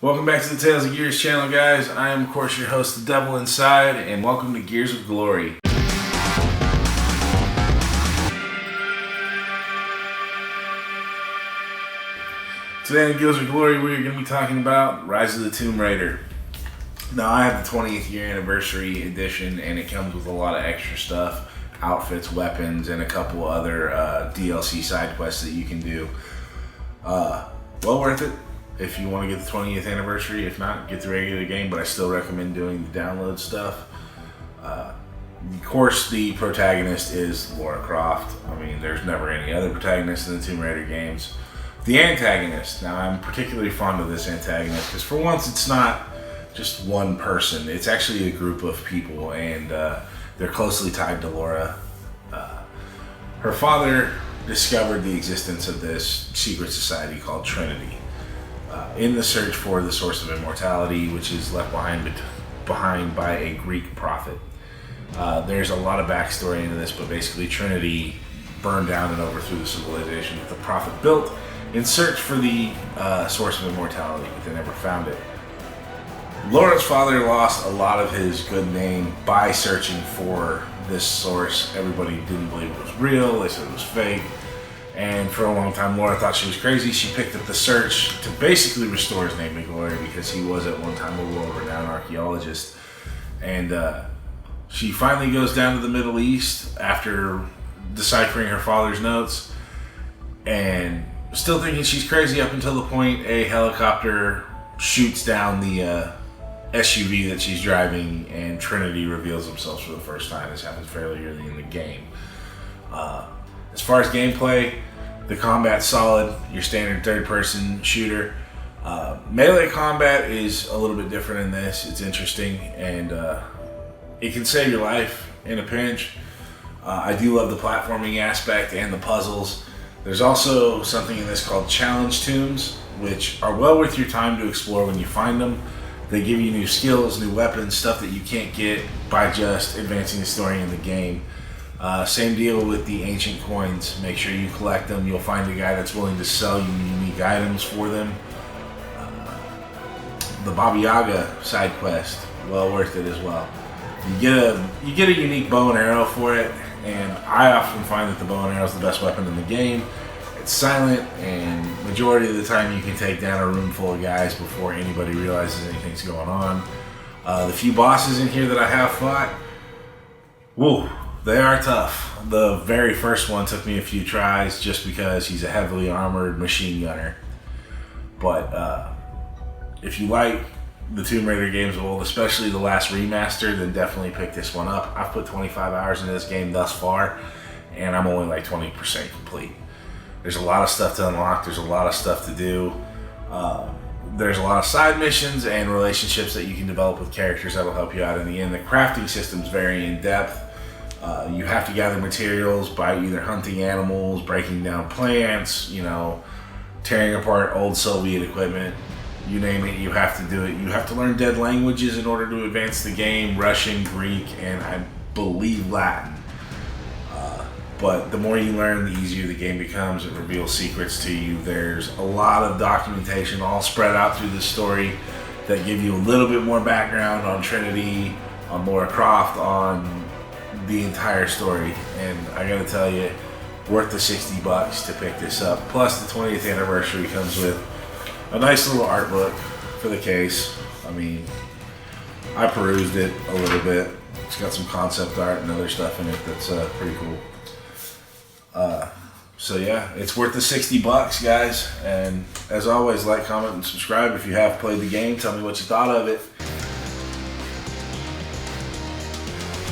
Welcome back to the Tales of Gears channel, guys. I am, of course, your host, the Devil Inside, and welcome to Gears of Glory. Today in Gears of Glory, we're going to be talking about Rise of the Tomb Raider. Now, I have the 20th year anniversary edition, and it comes with a lot of extra stuff, outfits, weapons, and a couple other DLC side quests that you can do. Well worth it if you want to get the 20th anniversary. If not, get the regular game, but I still recommend doing the download stuff. Of course, the protagonist is Lara Croft. I mean, there's never any other protagonist in the Tomb Raider games. The antagonist. Now, I'm particularly fond of this antagonist because for once it's not just one person. It's actually a group of people, and they're closely tied to Lara. Her father discovered the existence of this secret society called Trinity in the search for the source of immortality, which is left behind by a Greek prophet. There's a lot of backstory into this, but basically Trinity burned down and overthrew the civilization that the prophet built in search for the source of immortality, but they never found it. Lara's father lost a lot of his good name by searching for this source. Everybody didn't believe it was real. They said it was fake. And for a long time, Lara thought she was crazy. She picked up the search to basically restore his name to glory because he was at one time a world-renowned archaeologist. And she finally goes down to the Middle East after deciphering her father's notes and still thinking she's crazy up until the point a helicopter shoots down the SUV that she's driving, and Trinity reveals themselves for the first time. This happens fairly early in the game. As far as gameplay, the combat's solid. Your standard third-person shooter. Melee combat is a little bit different in this. It's interesting, and it can save your life in a pinch. I do love the platforming aspect and the puzzles. There's also something in this called challenge tombs, which are well worth your time to explore when you find them. They give you new skills, new weapons, stuff that you can't get by just advancing the story in the game. Same deal with the ancient coins. Make sure you collect them. You'll find a guy that's willing to sell you unique items for them. The Baba Yaga side quest, well worth it as well. You get a unique bow and arrow for it, and I often find that the bow and arrow is the best weapon in the game. It's silent, and majority of the time you can take down a room full of guys before anybody realizes anything's going on. The few bosses in here that I have fought, whoa, they are tough. The very first one took me a few tries just because he's a heavily armored machine gunner. But if you like the Tomb Raider games of old, especially the last remaster, then definitely pick this one up. I've put 25 hours into this game thus far, and I'm only like 20% complete. There's a lot of stuff to unlock. There's a lot of stuff to do. There's a lot of side missions and relationships that you can develop with characters that'll help you out in the end. The crafting system's very in-depth. You have to gather materials by either hunting animals, breaking down plants, tearing apart old Soviet equipment. You name it, you have to do it. You have to learn dead languages in order to advance the game: Russian, Greek, and I believe Latin. But the more you learn, the easier the game becomes. It reveals secrets to you. There's a lot of documentation all spread out through the story that give you a little bit more background on Trinity, on Lara Croft, on the entire story. And I gotta tell you, worth the $60 to pick this up. Plus the 20th anniversary comes with a nice little art book for the case. I mean, I perused it a little bit. It's got some concept art and other stuff in it that's pretty cool. So yeah, it's worth the $60, guys. And as always, like, comment, and subscribe if you have played the game. Tell me what you thought of it.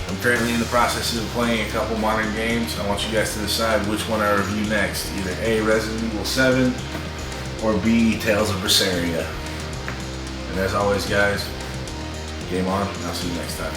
I'm currently in the process of playing a couple modern games. I want you guys to decide which one I review next. Either A, Resident Evil 7, or B, Tales of Berseria. And as always, guys, game on, and I'll see you next time.